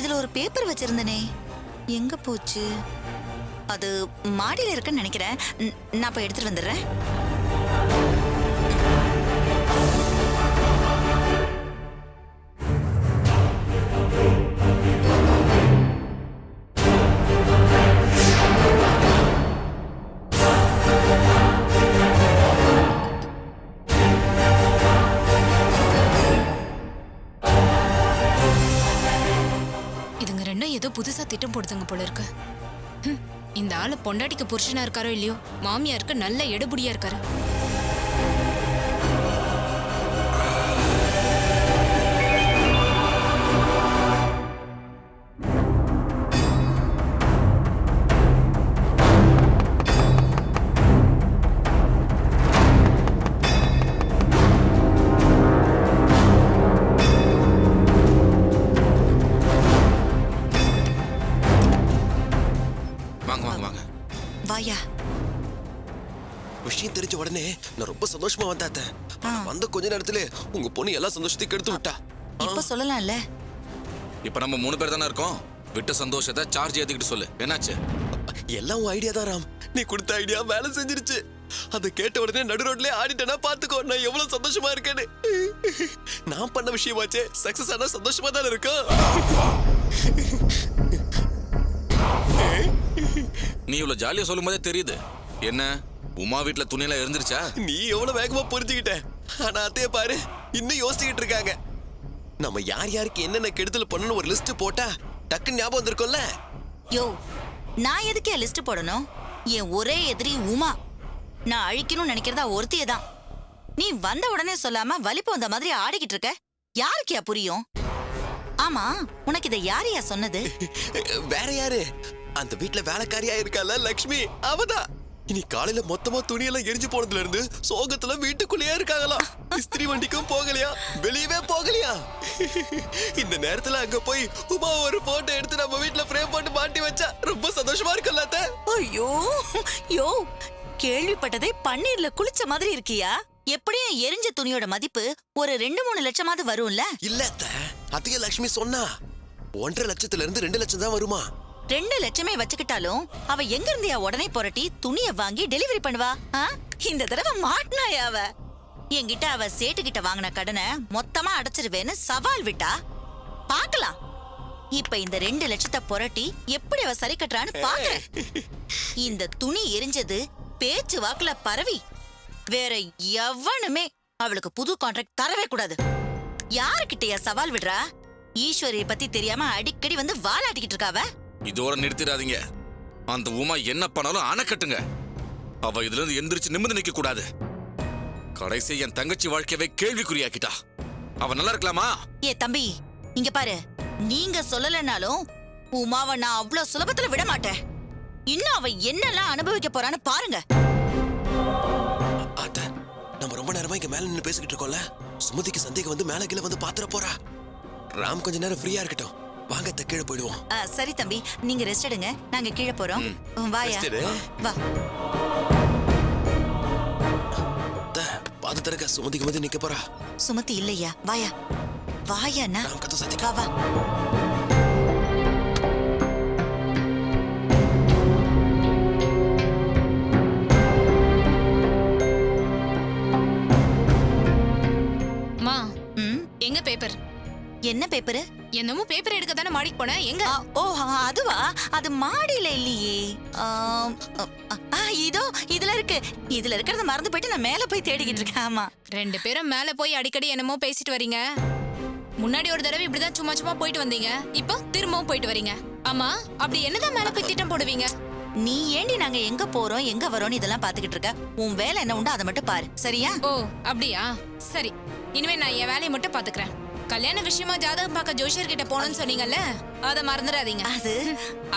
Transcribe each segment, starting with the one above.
இதுல ஒரு பேப்பர் வச்சிருந்தனே, எங்க போச்சு? அது மாடியில இருக்குன்னு நினைக்கிறேன். நான் போய் எடுத்துட்டு வந்துடுறேன். இதுங்க ரெண்டும் ஏதோ புதுசா திட்டம் போடுதுங்க போல இருக்கு. இந்த ஆளு பொண்டாட்டிக்கு புருஷனா இருக்காரோ இல்லையோ, மாமியாருக்கு நல்ல எடுபடியா இருக்காரு. வாயா. விஷயம் தெரிஞ்ச உடனே நான் ரொம்ப சந்தோஷமா வந்தாத்த. வந்த கொஞ்ச நேரத்துல உங்க பொண்ணு எல்லா சந்தோஷத்தையும் கெடுத்து விட்டா. இப்ப சொல்லலாம்ல. இப்ப நம்ம 3 பேர் தானே இருக்கோம். விட்ட சந்தோஷத்தை சார்ஜ் ஏத்திக்கிட்டு சொல்லு. என்னாச்சு? எல்லாம் உன் ஐடியா தான் ராம். நீ கொடுத்த ஐடியா வேலை செஞ்சிருச்சு. அதை கேட்ட உடனே நடு ரோட்லயே ஆடிட்டேன்னா பாத்துக்கோ நான் எவ்வளவு சந்தோஷமா இருக்கேன்னு. நான் பண்ண விஷயமாச்சே, சக்சஸ் ஆனா சந்தோஷமா தானே இருக்கும். நீ இவ்வளவு ஜாலியா சொல்லும் போதே தெரியுது. என்ன உமா வீட்டுல துணியெல்லாம் இருந்துருச்சா? நீ எவ்வளவு வேகமா புரிஞ்சுக்கிட்ட. ஆனா அத்தைய பாரு, இன்னும் யோசிச்சுக்கிட்டு இருக்காங்க. நம்ம யார் யாருக்கு என்னென்ன கெடுதல் பண்ணணும் ஒரு லிஸ்ட் போட்டா டக்குன்னு ஞாபகம் வந்திருக்கும்ல. யோ, நான் எதுக்கே லிஸ்ட் போடணும்? என் ஒரே எதிரி உமா. நான் அழிக்கணும்னு நினைக்கிறதா ஒருத்தியே தான். நீ வந்த உடனே சொல்லாம வலிப்பு வந்த மாதிரி ஆடிக்கிட்டு இருக்க. யாருக்கியா புரியும்? ஆமா, உனக்கு இதை யாரையா சொன்னது? வேற யாரு? அந்த வீட்டுல வேலைக்காரியா இருக்கால லக்ஷ்மி, அவதான். இனி காலையில மொத்தமா துணியெல்லாம் எரிஞ்சு போனதுல இருந்து சோகத்துல வீட்டுக்குள்ளேயே இருக்காங்களாம். இஸ்திரி வண்டிக்கும் போகலையா, வெளியவே போகலையா. இந்த நேரத்துல அங்க போய் உமா ஒரு போட்டோ எடுத்து நம்ம வீட்டுல ஃப்ரேம் போட்டு மாட்டி வச்சா ரொம்ப சந்தோஷமா இருக்குல்ல அத்தை? ஐயோ யோ, கேள்விப்பட்டதே பன்னீர்ல குளிச்ச மாதிரி இருக்கியா? எப்படியும் எரிஞ்ச துணியோட மதிப்பு ஒரு 2-3 லட்சமாவது வரும்ல? இல்ல அத்தை, அத்தைய லக்ஷ்மி சொன்னா 1.5 லட்சத்துல இருந்து 2 லட்சம் தான் வருமா. 2 லட்சமே வச்சுக்கிட்டாலும் அவ எங்க இருந்தியா உடனே புரட்டி துணிய வாங்கி டெலிவரி பண்ணுவா? இந்த தடவை மாட்டினாயா அவ? என்கிட்ட அவ சேட்டுக்கிட்ட வாங்கின கடனை மொத்தமா அடைச்சிருவேன்னு சவால் விட்டா. பாக்கலாம் இப்ப இந்த 2 லட்சத்தை புரட்டி எப்படி அவ சரி கட்டுறான்னு பாக்குறேன். இந்த துணி எரிஞ்சது பேச்சு வாக்குல பரவி வேற எவனுமே அவளுக்கு புது கான்ட்ராக்ட் தரவே கூடாது. யாருக்கிட்டயா சவால் விடுறா? ஈஸ்வரியை பத்தி தெரியாம அடிக்கடி வந்து வாலாட்டிக்கிட்டு இருக்காவ. இதோட நிறுத்திடாதீங்க. அந்த உமா என்ன பண்ணாலும் அணைக்கட்டுங்க. அவ இதுல இருந்து எந்திரிச்சு நிமிர்ந்து நிக்க கூடாது. கடைசி என் தங்கச்சி வாழ்க்கையவே கேள்விக்குறியாக்கிட்டா. அவ நல்லா இருக்கலாமா? ஏ தம்பி, இங்க பாரு. நீங்க சொல்லலனாலும் உமாவை நான் அவ்வளவு சுலபத்துல விட மாட்டேன். இன்னும் அவ என்னெல்லாம் அனுபவிக்க போறான்னு பாருங்க. அத்தை, நம்ம ரொம்ப நேரமா இங்க மேல நின்னு பேசிக்கிட்டு இருக்கோம்ல. சுமதிக்கு சந்தேகம் வந்து மேல கீழே வந்து பாத்துற போறா. ராம் கொஞ்ச நேரம் ஃப்ரீயா இருக்கட்டும். வாங்க அத்தை, கீழே போயிடுவோம். சரி தம்பி, நீங்க ரெஸ்ட் எடுங்க. நாங்க கீழே போறோம். வாயா, வா. பாத்து தரக்க சுமதிக்கு வந்து நிக்க போறா. சுமதி இல்லையா? வாயா வாயா. ராம் கதை சாத்தி வா வா. மா, எங்க பேப்பர்? என்ன பேப்பரு? என்னமோ பேப்பர் எடுக்க தானே மாடிக்கு போன. எங்க? ஓ அதுவா? அது மாடியில இல்லையே. இதோ இதுல இருக்கு. இதுல இருக்கிறத மறந்து போயிட்டு நான் மேல போய் தேடிக்கிட்டு இருக்கேன். ஆமா, 2 பேரும் மேல போய் அடிக்கடி என்னமோ பேசிட்டு வரீங்க. முன்னாடி ஒரு தடவை இப்படிதான் சும்மா சும்மா போயிட்டு வந்தீங்க. இப்போ திரும்பவும் போயிட்டு வரீங்க. ஆமா, அப்படி என்னதான் மேல போய் திட்டம் போடுவீங்க? நீ ஏண்டி நாங்க எங்க போறோம் எங்க வரோம்னு இதெல்லாம் பாத்துக்கிட்டு இருக்க? உன் வேலை என்ன உண்டோ அதை மட்டும் பாரு, சரியா? ஓ அப்படியா? சரி, இனிமே நான் என் வேலையை மட்டும் பாத்துக்கிறேன். கல்யாண விஷயமா ஜாதகம் பார்க்க ஜோஷியர் கிட்ட போனோம்னு சொன்னீங்கல்ல, அத மறந்துடாதீங்க.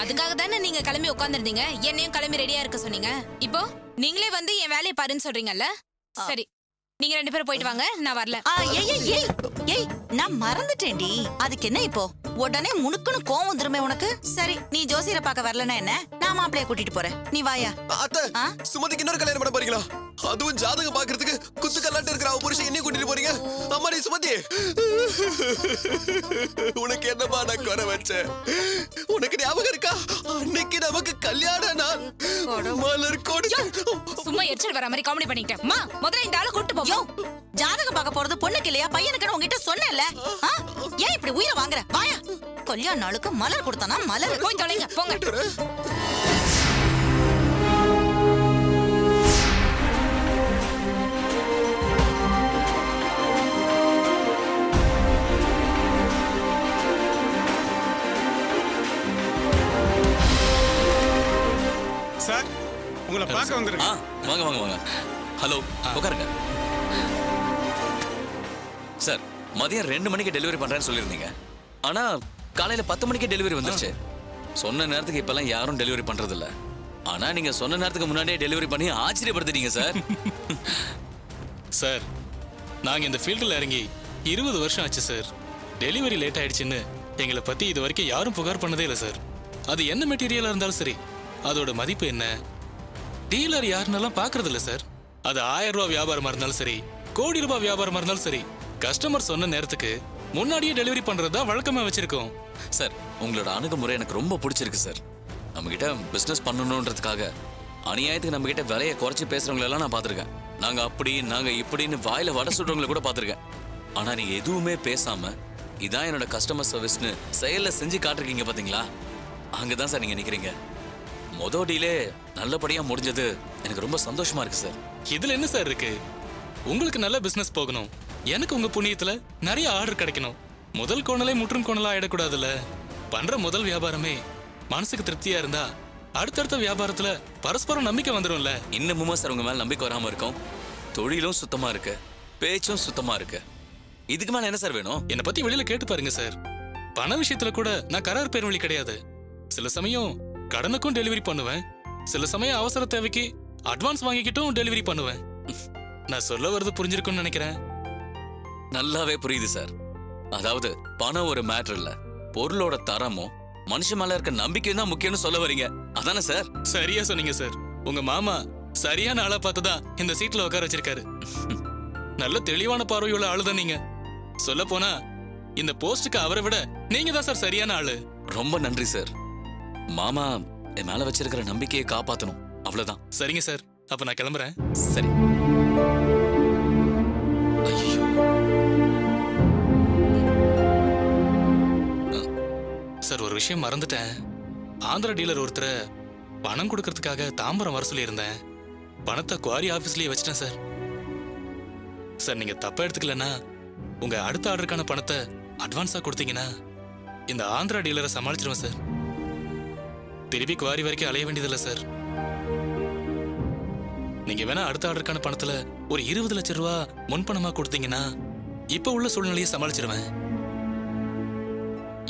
அதுக்காக தானே நீங்க கிளம்பி உட்காந்துருந்தீங்க. என்னையும் கிளம்பி ரெடியா இருக்க சொன்னீங்க. இப்போ நீங்களே வந்து என் வேலையை பாருன்னு சொல்றீங்கல்ல. சரி, நீங்க 2 பேரும் போயிட்டு வாங்க, நான் வரல. ஏய், நான் மறந்துட்டேன்டி. அதுக்கு என்ன இப்போ? உடனே முணுக்குன்னு கோவம் வந்துருமே உனக்கு. சரி, நீ ஜோசியரை பார்க்க வரலன்னா என்ன? நான் மாப்பிளைய கூட்டிட்டு போறேன், நீ வாயா. அத்தை, சுமதிக்கு இன்னொரு கல்யாணம் பண்ண போறீங்களா? அதுவும் ஜாதகம் பாக்குறதுக்கு குத்து கல்லாட்டு இருக்கிற அவ புருஷன் என்னையும் கூட்டிட்டு போறீங்க? அம்மா, நீ சுமதி பாட்டி, உனக்கு என்னமா நான் குறை வச்சேன்? உனக்கு ஞாபகம் இருக்கா, அன்னைக்கு நமக்கு கல்யாண நாள். மலர் கொடி. சும்மா எரிச்சல் வர மாதிரி காமெடி பண்ணிட்டேன். அம்மா, முதல்ல இந்த ஆளை கூட்டு போ. யோ, ஜாதகம் பார்க்க போறது பொண்ணுக்கு இல்லையா பையனுக்குன்னு உங்ககிட்ட சொன்னேன்ல. ஏன் இப்படி உயிரை வாங்குற? வாயா, கல்யாண நாளுக்கு மலர் கொடுத்தானா? மலர் போய் தொலைங்க, போங்க. சார், உங்களை பார்க்க வந்திருக்கேன். வாங்க வாங்க வாங்க. ஹலோ, உட்காருங்க. சார், மதியம் 2 மணிக்கு டெலிவரி பண்றேன்னு சொல்லியிருந்தீங்க. ஆனா காலையில 10 மணிக்கு டெலிவரி வந்துருச்சு. சொன்ன நேரத்துக்கு இப்பெல்லாம் யாரும் டெலிவரி பண்றது இல்ல. ஆனா நீங்க சொன்ன நேரத்துக்கு முன்னாடியே டெலிவரி பண்ணி ஆச்சரியப்படுத்திட்டீங்க சார். சார், நாங்க இந்த ஃபீல்டில் இறங்கி 20 வருஷம் ஆச்சு சார். டெலிவரி லேட் ஆயிடுச்சுன்னு எங்களை பத்தி இது வரைக்கும் யாரும் புகார் பண்ணதே இல்லை சார். அது என்ன மெட்டீரியலா இருந்தாலும் சரி, அதோட மதிப்பு என்ன, டீலர் யாருன்னெல்லாம் பாக்குறது இல்ல சார். அது 1000 ரூபாய் வியாபாரமா இருந்தாலும் சரி, கோடி ரூபாய் வியாபாரமா இருந்தாலும் சரி, கஸ்டமர் சொன்ன நேரத்துக்கு முன்னாடியே டெலிவரி பண்றதா வழக்கமா வச்சிருக்கோம். சார், உங்களோட அணுகுமுறை எனக்கு ரொம்ப பிடிச்சிருக்கு சார். நம்ம கிட்ட பிசினஸ் பண்ணணுன்றதுக்காக அநியாயத்துக்கு நம்ம கிட்ட விலையை குறைச்சி பேசுறவங்க எல்லாம் நான் பார்த்திருக்கேன். நாங்க அப்படி நாங்க இப்படின்னு வாயில வடை சுடுறவங்களை கூட பார்த்திருக்கேன். ஆனா நீங்க எதுவுமே பேசாம இதான் என்னோட கஸ்டமர் சர்வீஸ்னு செயல்ல செஞ்சு காட்டிருக்கீங்க பாத்தீங்களா? அங்கதான் சார் நீங்க நிக்கிறீங்க. மொதல் டீலே நல்லபடியா முடிஞ்சது எனக்கு ரொம்ப சந்தோஷமா இருக்கு சார். இதுல என்ன சார் இருக்கு? உங்களுக்கு நல்ல பிசினஸ் போகணும், எனக்கு உங்க புண்ணியத்துல நிறைய ஆர்டர் கிடைக்கணும். முதல் கோணலை முற்றும் கோணலா ஆயிடக்கூடாதுல்ல. பண்ற முதல் வியாபாரமே மனசுக்கு திருப்தியா இருந்தா அடுத்தடுத்த வியாபாரத்துல பரஸ்பரம் நம்பிக்கை வந்துடும்ல. இன்னமுமா சார் உங்க மேல நம்பிக்கை வராம இருக்கும்? தொழிலும் சுத்தமா இருக்கு, பேச்சும் சுத்தமா இருக்கு. இதுக்கு மேல என்ன சார் வேணும்? என்னை பத்தி வெளியில கேட்டு பாருங்க சார். பண விஷயத்துல கூட நான் கரார் பேர் வழி கிடையாது. சில சமயம் கடனுக்கும் டெலிவரி பண்ணுவேன், சில சமயம் அவசர தேவைக்கு அட்வான்ஸ் வாங்கிக்கிட்டும் டெலிவரி பண்ணுவேன். நான் சொல்ல வரது புரிஞ்சிருக்கும்னு நினைக்கிறேன். நல்லாவே புரியுது சார். அதாவது பணம் ஒரு மேட்டர் இல்ல, பொருளோட தரமும் மனுஷன் மேல இருக்க நம்பிக்கையும் தான் முக்கியம்னு சொல்ல வரீங்க, அதானே சார்? சரியா சொன்னீங்க சார். உங்க மாமா சரியான ஆளா பார்த்துதான் இந்த சீட்ல உட்கார வச்சிருக்காரு. நல்ல தெளிவான பார்வையுள்ள ஆளுதான் நீங்க. சொல்ல போனா இந்த போஸ்டுக்கு அவரை விட நீங்க தான் சார் சரியான ஆளு. ரொம்ப நன்றி சார். மாமா என் மேல வச்சிருக்கிற நம்பிக்கையை காப்பாத்தணும், அவ்வளவுதான். சரிங்க சார், அப்ப நான் கிளம்புறேன். சரி. ஐயோ, சார், ஒரு விஷயம் மறந்துட்டேன். ஆந்திரா டீலர் ஒருத்தரை பணம் கொடுக்கறதுக்காக தாம்பரம் வர சொல்லி இருந்தேன். பணத்தை குவாரி ஆபீஸ்லயே வச்சிட்டேன் சார். சார், நீங்க தப்பா எடுத்துக்கலன்னா உங்க அடுத்த ஆர்டருக்கான பணத்தை அட்வான்ஸா கொடுத்தீங்கன்னா இந்த ஆந்திரா டீலரை சமாளிச்சிருவேன் சார். திருப்பி குவாரி வரைக்கும் அலைய வேண்டியதில்லை சார். நீங்க வேணா அடுத்த ஆர்டருக்கான பணத்துல ஒரு 20 லட்சம் ரூபாய் முன்பணமா கொடுத்தீங்கன்னா இப்ப உள்ள சூழ்நிலையை சமாளிச்சிருவேன்.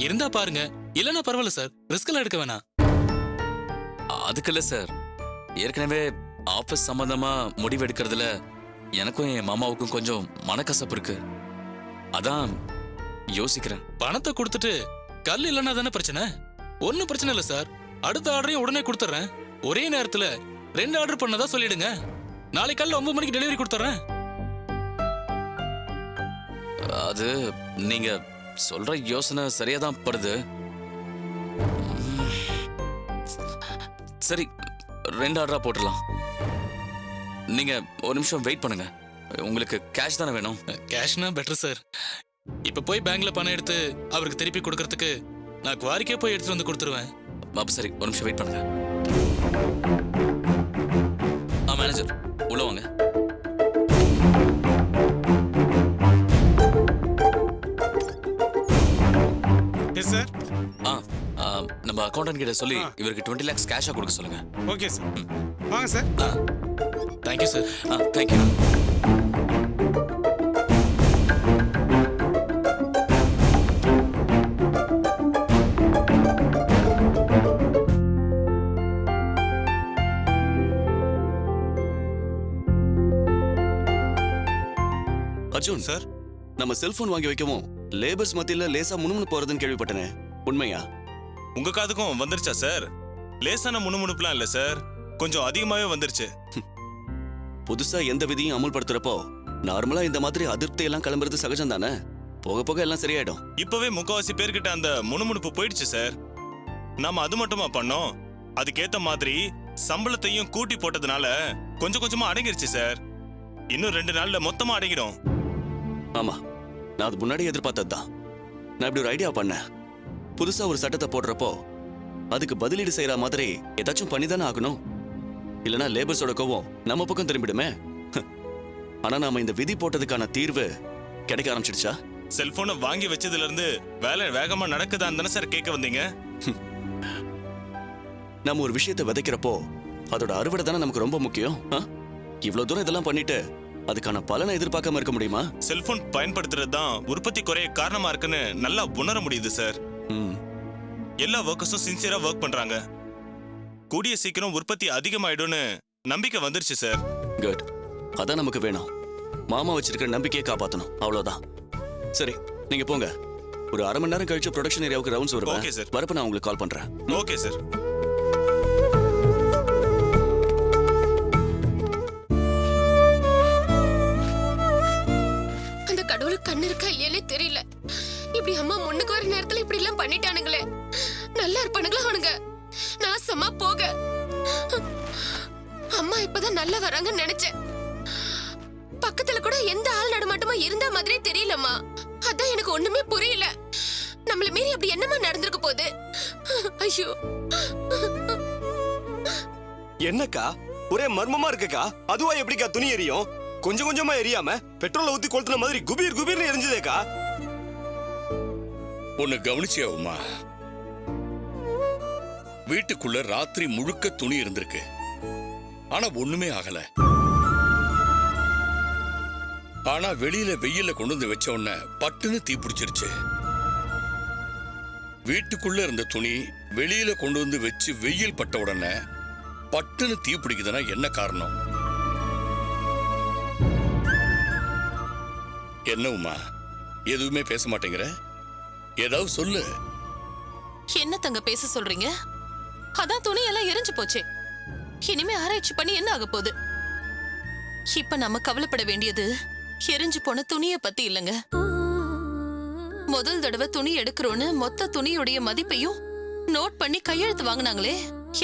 இருந்தா பாருங்க, இல்லன்னா பரவாயில்ல சார், ரிஸ்க் எல்லாம் எடுக்க வேணாம். அதுக்கு இல்ல சார். ஏற்கனவே ஆபீஸ் சம்பந்தமா முடிவு எடுக்கிறதுல எனக்கும் என் மாமாவுக்கும் கொஞ்சம் மனக்கசப்பு இருக்கு, அதான் யோசிக்கிறேன். பணத்தை கொடுத்துட்டு கல் இல்லைன்னா தானே பிரச்சனை? ஒன்னும் பிரச்சனை இல்ல சார். அடுத்த ஆர்டரையும் உடனே கொடுத்துறேன். ஒரே நேரத்துல 2 ஆர்டர் பண்ணதா சொல்லிடுங்க. நாளைக்கு காலைல 9 மணிக்கு டெலிவரி கொடுத்துறேன். அது நீங்க சொல்ற யோசனை சரியா தான் படுது. சரி, 2 ஆர்டரா போட்டுடலாம். நீங்க ஒரு நிமிஷம் வெயிட் பண்ணுங்க. உங்களுக்கு கேஷ் தானே வேணும்? கேஷ்னா பெட்டர் சார். இப்ப போய் பேங்க்ல பணம் எடுத்து அவருக்கு திருப்பி கொடுக்கறதுக்கு நான் குவாரிக்கே போய் எடுத்துட்டு வந்து கொடுத்துருவேன். அப்ப சரி, ஒரு நிமிஷம் வெயிட் பண்ணுங்க. மேனேஜர், உள்ள வாங்க. Yes sir. நம்ம அக்கௌண்டன்ட் கிட்ட சொல்லி இவருக்கு 20 lakhs கேஷா கொடுக்க சொல்லுங்க. Okay sir. வாங்க சார். Thank you sir. Thank you. Arjun sir, நம்ம செல்போன் வாங்கி வைக்கவும் லேபர்ஸ் மத்தியில லேசா முணுமுணு போறதுன்னு கேள்விப்பட்டனே, உண்மையா? உங்க காதுக்கும் வந்துருச்சா சார்? லேசான முணுமுணுப்புலாம் இல்ல சார், கொஞ்சம் அதிகமாவே வந்துருச்சு. புதுசா எந்த விதியும் அமுல்படுத்துறப்போ நார்மலா இந்த மாதிரி அதிருப்தி எல்லாம் கிளம்புறது சகஜம் தானே? போக போக எல்லாம் சரியாயிடும். இப்பவே முக்காவாசி பேர்கிட்ட அந்த முணுமுணுப்பு போயிடுச்சு சார். நாம அது மட்டுமா பண்ணோம், அதுக்கேத்த மாதிரி சம்பளத்தையும் கூட்டி போட்டதுனால கொஞ்சம் கொஞ்சமா அடங்கிருச்சு சார். இன்னும் 2 நாள்ல மொத்தமா அடங்கிடும். ஆமா, நான் அது முன்னாடி எதிர்பார்த்ததுதான். நான் இப்படி ஒரு ஐடியா பண்ணேன். புதுசா ஒரு சட்டத்தை போடுறப்போ அதுக்கு பதிலீடு செய்யற மாதிரி ஏதாச்சும் பண்ணிதானே ஆகணும். இல்லனா லேபர்ஸோட கோவம் நம்ம பக்கம் திரும்பிடுமே. ஆனா நாம இந்த விதி போட்டதுக்கான தீர்வு கிடைக்க ஆரம்பிச்சிடுச்சா? செல்போனை வாங்கி வச்சதுல இருந்து வேலை வேகமா நடக்குதான்னு தானே சார் கேட்க வந்தீங்க? நம்ம ஒரு விஷயத்தை விதைக்கிறப்போ அதோட அறுவடை தானே நமக்கு ரொம்ப முக்கியம். இவ்வளவு தூரம் இதெல்லாம் பண்ணிட்டு அதுக்கான பலனை எதிர்பார்க்காம இருக்க முடியுமா? செல்போன் பயன்படுத்துறது தான் உற்பத்தி குறைய காரணமா இருக்குன்னு நல்லா உணர முடியுது சார். எல்லா ஒர்க்கர்ஸும் சின்சியரா ஒர்க் பண்றாங்க. கூடிய சீக்கிரம் உற்பத்தி அதிகமாயிடும்னு நம்பிக்கை வந்துருச்சு சார். குட், அதான் நமக்கு வேணும். மாமா வச்சிருக்கிற நம்பிக்கையை காப்பாத்தணும், அவ்வளவுதான். சரி, நீங்க போங்க. ஒரு 1/2 மணி நேரம் கழிச்சு ப்ரொடக்ஷன் ஏரியாவுக்கு ரவுண்ட்ஸ் வருவேன். Okay sir. வரப்ப நான் உங்களுக்கு கால் பண்றேன். Okay sir. அந்த கடவுளுக்கு கண்ணு இருக்கா இல்லையானே தெரியல. இப்படி அம்மா முன்னுக்கு வர நேரத்துல இப்படி எல்லாம் பண்ணிட்டானுங்களே. நல்லா இருப்பானுங்களா அவனுங்க? நாசமா போக. அம்மா இப்பதான் நல்லா வராங்கன்னு நினைச்சேன். பக்கத்துல கூட எந்த ஆள் நடமாட்டமா இருந்த மாதிரியே தெரியலம்மா. அதான் எனக்கு ஒண்ணுமே புரியல. நம்மள மீறி அப்படி என்னமா நடந்திருக்க போகுது? ஐயோ, என்னக்கா ஒரே மர்மமா இருக்குக்கா. அதுவா எப்படிக்கா துணி எரியும்? கொஞ்சம் கொஞ்சமா எரியாம பெட்ரோல ஊத்தி கொளுத்துன மாதிரி குபீர் குபீர்னு எரிஞ்சதேக்கா. ஒன்னு கவனிச்சியா உமா? வீட்டுக்குள்ள ராத்திரி முழுக்க துணி இருந்திருக்கு, ஆனா ஒண்ணுமே ஆகல. ஆனா வெளியில வெயில கொண்டு வந்து வச்ச உடனே பட்டுன்னு தீ பிடிச்சிருச்சு. வீட்டுக்குள்ள இருந்த துணி வெளியில கொண்டு வந்து வச்சு வெயில் பட்ட உடனே பட்டுன்னு தீ பிடிக்குதுன்னா என்ன காரணம்? என்ன உமா, எதுவுமே பேச மாட்டேங்கிற? ஏதாவது சொல்லு. என்ன தங்க பேச சொல்றீங்க? அதான் துணி எல்லாம் எரிஞ்சு போச்சு. இனிமே ஆராய்ச்சி பண்ணி என்ன ஆக போகுது? இப்ப நம்ம கவலைப்பட வேண்டியது எரிஞ்சு போன துணிய பத்தி இல்லங்க. முதல் தடவை துணி எடுக்கிறோன்னு மொத்த துணியுடைய மதிப்பையும் நோட் பண்ணி கையெழுத்து வாங்கினாங்களே.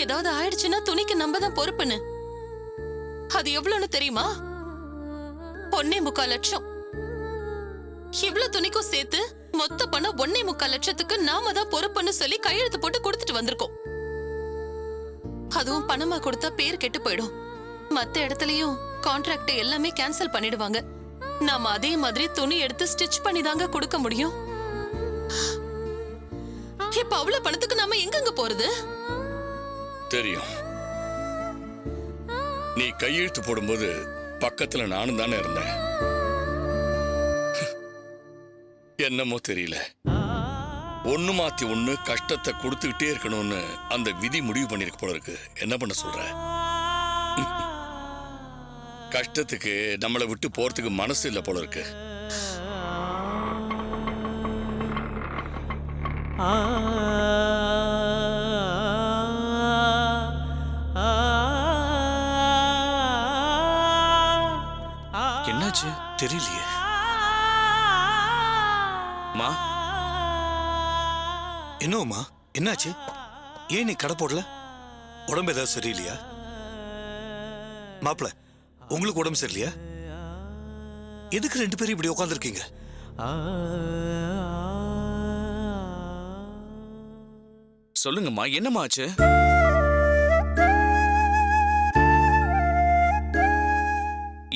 ஏதாவது ஆயிடுச்சுன்னா துணிக்கு நம்ம தான் பொறுப்புன்னு. அது எவ்வளவுன்னு தெரியுமா? 1.25 லட்சம். இவ்வளவு துணிக்கும் சேர்த்து மொத்த பணம் 1.25 லட்சத்துக்கு நாம தான் பொறுப்புன்னு சொல்லி கையெழுத்து போட்டு கொடுத்துட்டு வந்திருக்கோம். அதுவும் பணமா கொடுத்தா பேர் கெட்டு போயிடும். மத்த இடத்துலயும் கான்ட்ராக்ட் எல்லாமே கேன்சல் பண்ணிடுவாங்க. நாம அதே மாதிரி துணி எடுத்து ஸ்டிச் பண்ணி தாங்க கொடுக்க முடியும். இப்ப அவ்வளவு பணத்துக்கு நாம எங்கங்க போறது? தெரியும், நீ கையெழுத்து போடும்போது பக்கத்துல நானும் தானே இருந்தேன். என்னமோ தெரியல, ஒண்ணு மாத்தி ஒண்ணு கஷ்டத்தை கொடுத்துக்கிட்டே இருக்கணும்னு அந்த விதி முடிவு பண்ணிருக்கு போல இருக்கு. என்ன பண்ண சொல்ற? கஷ்டத்துக்கு நம்மளை விட்டு போறதுக்கு மனசு இல்லை போல இருக்கு. என்னாச்சு தெரியலையே. மா, என்னம்மா என்னாச்சு? ஏன் நீ கடை போடல? உடம்பு ஏதாவது சரியில்லையா? மாப்பிள்ள, உங்களுக்கு உடம்பு சரியில்லையா? எதுக்கு 2 பேரும் இப்படி உட்காந்துருக்கீங்க? சொல்லுங்கம்மா, என்னம்மா ஆச்சு?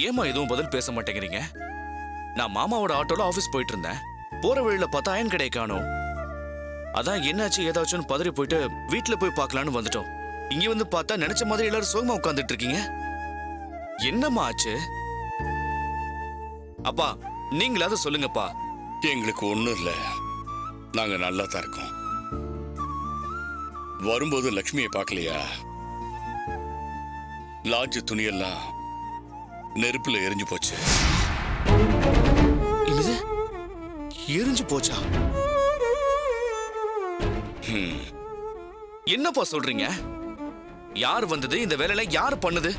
ஏமா எதுவும் பதில் பேச மாட்டேங்கிறீங்க? நான் மாமாவோட ஆட்டோல ஆபீஸ் போயிட்டு இருந்தேன். போற வழியில பார்த்தா அயன் கடை காணோம். அதான் என்னாச்சு ஏதாச்சும் பதறி போயிட்டு வீட்டுல போய் பார்க்கலான்னு வந்துட்டோம். இங்க வந்து பார்த்தா நினைச்ச மாதிரி எல்லாரும் சோகமா உட்கார்ந்துட்டு இருக்கீங்க. என்னம்மா ஆச்சு? அப்பா, நீங்களாவது சொல்லுங்கப்பா. எங்களுக்கு ஒண்ணும் இல்ல, நாங்க நல்லா தான் இருக்கோம். வரும்போது லக்ஷ்மியை பார்க்கலையா? லாட்ஜ் துணியெல்லாம் நெருப்புல எரிஞ்சு போச்சு. என்னது? எரிஞ்சு போச்சா? என்னப்பா சொல்றீங்க? யார் வந்தது? இந்த வேலையில யார் பண்ணுது?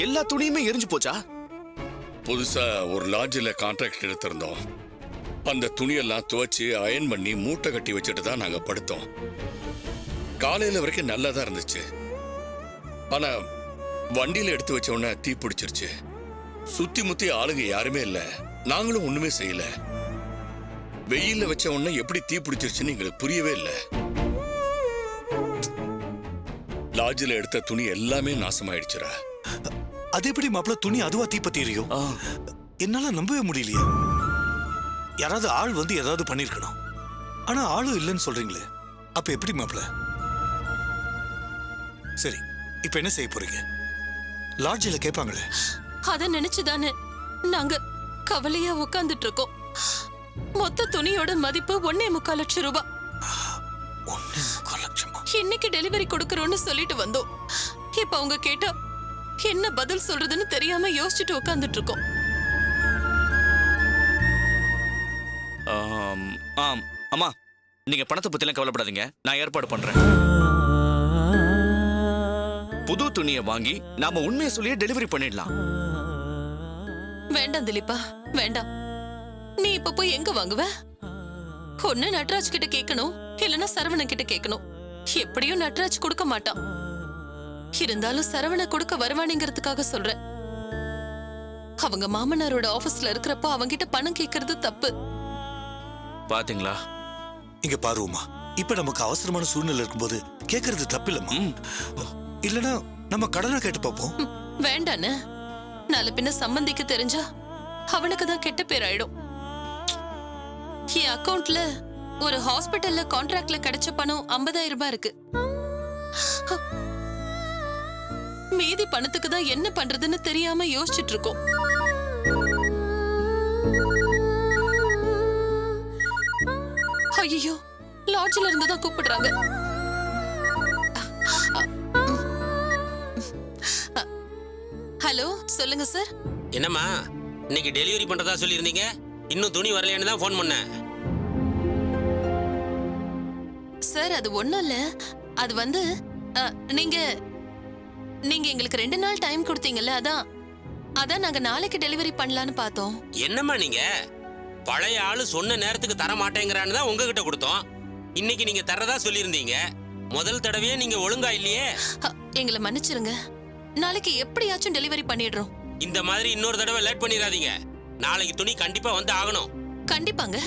எல்லா துணியுமே எரிஞ்சு போச்சா? புதுசா ஒரு லாட்ஜில் கான்ட்ராக்ட் எடுத்திருந்தோம். அந்த துணியெல்லாம் துவைச்சு அயன் பண்ணி மூட்டை கட்டி வச்சுட்டு தான் நாங்க படுத்தோம். காலையில வரைக்கும் நல்லா தான் இருந்துச்சு. ஆனா வண்டியில எடுத்து வச்ச உடனே தீ பிடிச்சிருச்சு. சுத்தி முத்தி ஆளுங்க யாருமே இல்ல, நாங்களும் ஒண்ணுமே செய்யல. வெயில்ல வச்ச உடனே எப்படி தீ பிடிச்சிருச்சுன்னு எங்களுக்கு புரியவே இல்லை. லாட்ஜில் எடுத்த துணி எல்லாமே நாசமாயிடுச்சுரா. அது எப்படி மாப்பிள்ள துணி அதுவா தீப்பத்தி எரியும்? என்னால நம்பவே முடியலையே. யாராவது ஆள் வந்து ஏதாவது பண்ணிருக்கணும். ஆனா ஆளும் இல்லைன்னு சொல்றீங்களே, அப்ப எப்படி மாப்பிள்ள? சரி, இப்ப என்ன செய்ய போறீங்க? லாட்ஜில கேட்பாங்களே. அத நினைச்சுதானே நாங்க கவலையா உட்கார்ந்துட்டு இருக்கோம். மொத்த துணியோட மதிப்பு 1.25 லட்சம் ரூபாய். 1.25 லட்சமா? இன்னைக்கு டெலிவரி கொடுக்கறோம்னு சொல்லிட்டு வந்தோம். இப்ப அவங்க கேட்டா என்ன பதில் சொல்றதுன்னு தெரியாம யோசிச்சுட்டு உட்கார்ந்துட்டு இருக்கோம். அம்மா, நீங்க பணத்தை பத்திலாம் கவலைப்படாதீங்க, நான் ஏற்பாடு பண்றேன். புது துணியை வாங்கி நாம உண்மையை சொல்லியே டெலிவரி பண்ணிடலாம். வேண்டாம் திலீப்பா, வேண்டாம். நீ இப்ப போய் எங்க வாங்குவ? ஒண்ணு நட்ராஜ் கிட்ட கேட்கணும், இல்லைன்னா சரவணன் கிட்ட கேட்கணும். எப்படியும் நட்ராஜ் கொடுக்க மாட்டான். இருந்தாலும் சரவண கொடுக்க வருவானுங்கிறதுக்காக சொல்றேன். அவங்க மாமனாரோட ஆபீஸ்ல இருக்கிறப்போ அவங்கிட்ட பணம் கேட்கறது தப்பு. பாத்தீங்களா? இங்க பாருமா, இப்ப நமக்கு அவசரமான சூழ்நிலை இருக்கும்போது கேட்கறது தப்பு இல்லம்மா. இல்லனா நம்ம கடனை கேட்டு பார்ப்போம். வேண்டானே, நாளை பின்ன சம்பந்திக்கு தெரிஞ்சா அவனுக்கு தான் கெட்ட பேர் ஆயிடும். என் அக்கவுண்ட்ல ஒரு ஹாஸ்பிட்டல்ல கான்ட்ராக்ட்ல கிடைச்ச பணம் 50,000 ரூபாய் இருக்கு. மீதி பணத்துக்கு தான் என்ன பண்றதுன்னு தெரியாம யோசிச்சுட்டு இருக்கோம். ஐயோ, லாட்ஜ்ல இருந்து தான் கூப்பிடுறாங்க. ஹலோ, சொல்லுங்க சார். என்னம்மா, இன்னைக்கு டெலிவரி பண்றதா சொல்லியிருந்தீங்க, இன்னும் துணி வரலைன்னு தான் ஃபோன் பண்ணேன். சார், அது ஒண்ணும் இல்ல. அது வந்து நீங்க எங்களுக்கு 2 நாள் டைம் கொடுத்தீங்கல்ல, அதான் நாங்க நாளைக்கு டெலிவரி பண்ணலான்னு பார்த்தோம். என்னம்மா நீங்க, பழைய ஆளு சொன்ன நேரத்துக்கு தர மாட்டேங்கிறான்னு தான் உங்ககிட்ட கொடுத்தோம். இன்னைக்கு நீங்க தரதா சொல்லியிருந்தீங்க. முதல் தடவையே நீங்க ஒழுங்கா இல்லையே. எங்களை மன்னிச்சிருங்க, நாளைக்கு எப்படியாச்சும் டெலிவரி பண்ணிடுறோம். இந்த மாதிரி இன்னொரு தடவை லேட் பண்ணிடாதீங்க. நாளைக்கு துணி கண்டிப்பா வந்து ஆகணும். கண்டிப்பாங்க.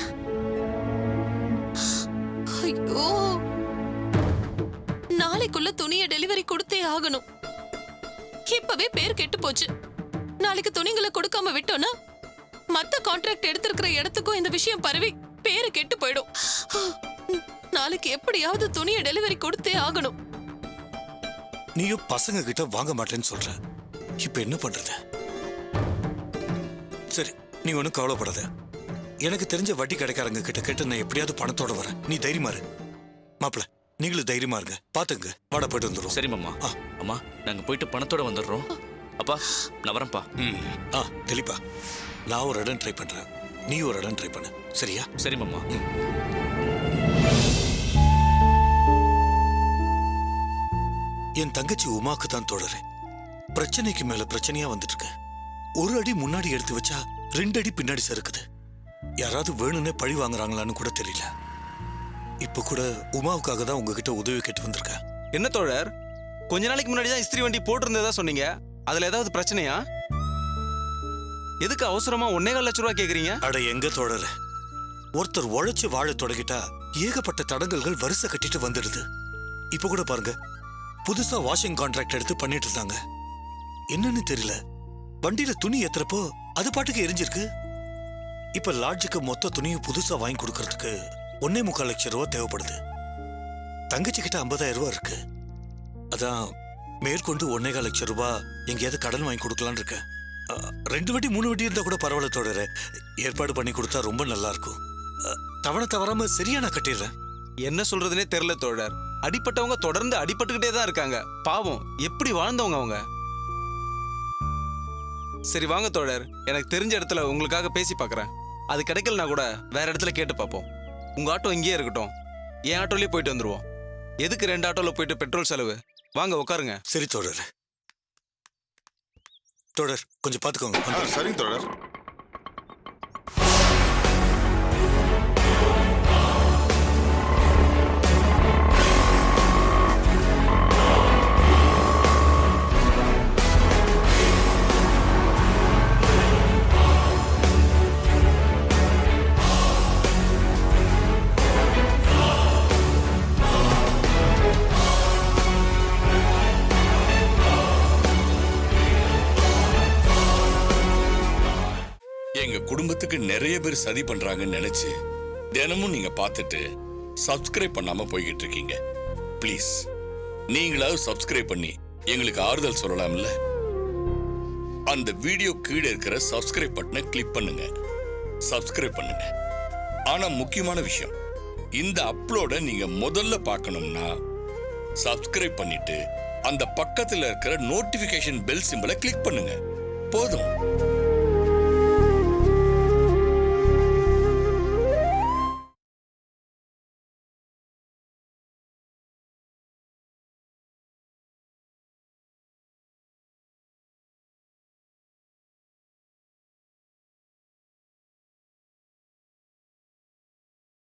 ஐயோ, நாளைக்குள்ள துணியை டெலிவரி கொடுத்தே ஆகணும். இப்பவே பேர் கெட்டு போச்சு. நாளைக்கு துணிங்களை கொடுக்காம விட்டோம்னா மத்த கான்ட்ராக்ட் எடுத்திருக்கிற இடத்துக்கும் இந்த விஷயம் பரவி பேரு கெட்டு போயிடும். நாளைக்கு எப்படியாவது துணியை டெலிவரி கொடுத்தே ஆகணும். நீயும் பசங்க கிட்ட வாங்க மாட்டேன்னு சொல்ற, இப்ப என்ன பண்றது? சரி, நீ ஒன்னும் கவலைப்படாத. எனக்கு தெரிஞ்ச வட்டி கடைக்காரங்க கிட்ட கேட்டு நான் எப்படியாவது பணத்தோட வரேன். நீ தைரியமா இரு. மாப்பிள்ள, நீங்களும் தைரியமா இருங்க. பாத்துங்க, வாட போயிட்டு வந்துடும். சரி மாமா. அம்மா, நாங்க போயிட்டு பணத்தோட வந்துடுறோம். அப்பா, நான் வரேன்ப்பா. தெளிப்பா, நான் ஒரு இடம் ட்ரை பண்றேன், நீ ஒரு இடம் ட்ரை பண்ணு. சரியா? சரி மாமா. என் தங்கச்சி உமாக்கு தான் தோழரே பிரச்சனைக்கு மேல பிரச்சனையா வந்துட்டு இருக்கு. ஒரு அடி முன்னாடி எடுத்து வச்சா 2 அடி பின்னாடி சறுக்குது. யாராவது வேணும்னே பழி வாங்குறாங்களான்னு கூட தெரியல. இப்ப கூட உமாவுக்காக தான் உங்ககிட்ட உதவி கேட்டு வந்திருக்கேன். என்ன தோழர், கொஞ்ச நாளைக்கு முன்னாடி தான் இஸ்திரி வண்டி போட்டிருந்ததா சொன்னீங்க. அதுல ஏதாவது பிரச்சனையா? எதுக்கு அவசரமா 1.25 லட்சம் ரூபாய் கேக்குறீங்க? அட எங்க தோழரே, ஒருத்தர் உழைச்சு வாழ தொடங்கிட்டா ஏகப்பட்ட தடங்கல்கள் வரிசை கட்டிட்டு வந்துடுது. இப்ப கூட பாருங்க, புதுசா வாஷிங் கான்ட்ராக்ட் எடுத்து பண்ணிட்டு இருந்தாங்க. என்னன்னு தெரியல, வண்டியில துணி ஏத்துறப்போ அது பாட்டுக்கு எரிஞ்சிருக்கு. இப்ப லாட்ஜுக்கு மொத்த துணியும் புதுசா வாங்கி கொடுக்கறதுக்கு 1.25 லட்சம் ரூபாய் தேவைப்படுது. தங்கச்சி கிட்ட 50,000 ரூபாய் இருக்கு. அதான் மேற்கொண்டு 1.25 லட்சம் ரூபாய் எங்கேயாவது கடன் வாங்கி கொடுக்கலான்னு இருக்கேன். 2 வட்டி 3 வட்டி இருந்தா கூட பரவாயில்ல தோழர, ஏற்பாடு பண்ணி கொடுத்தா ரொம்ப நல்லா இருக்கும். தவணை தவறாம சரியா நான் கட்டிடுறேன். என்ன சொல்றதுனே தெரியல தோழர். அடிப்பட்டவங்க தொடர்ந்து அடிபட்டுக்கிட்டே தான் இருக்காங்க. பாவம், எப்படி வாழ்ந்தவங்க அவங்க. சரி வாங்க தோழர், எனக்கு தெரிஞ்ச இடத்துல உங்களுக்காக பேசி பார்க்கறேன். அது கிடைக்கலனா கூட வேற இடத்துல கேட்டு பார்ப்போம். உங்க ஆட்டோ இங்கேயே இருக்கட்டும், என் ஆட்டோலயே போயிட்டு வந்துருவோம். எதுக்கு 2 ஆட்டோல போயிட்டு பெட்ரோல் செலவு? வாங்க உட்காருங்க. சரி தோழர். தோழர் கொஞ்சம் பாத்துக்கோங்க. சரிங்க தோழர். குடும்பத்துக்கு நிறைய பேர் சதி பண்றாங்கன்னு நினைச்சு தினமும் நீங்க பார்த்துட்டு சப்ஸ்கிரைப் பண்ணாம போய்கிட்டு இருக்கீங்க. ப்ளீஸ் நீங்களாவது சப்ஸ்கிரைப் பண்ணி எங்களுக்கு ஆறுதல் சொல்லலாம்ல. அந்த வீடியோ கீழே இருக்கிற சப்ஸ்கிரைப் பட்டனை கிளிக் பண்ணுங்க. சப்ஸ்கிரைப் பண்ணுங்க. ஆனா முக்கியமான விஷயம், இந்த அப்லோட நீங்க முதல்ல பார்க்கணும்னா சப்ஸ்கிரைப் பண்ணிட்டு அந்த பக்கத்துல இருக்கிற நோட்டிபிகேஷன் பெல் சிம்பலை கிளிக் பண்ணுங்க. போதும்.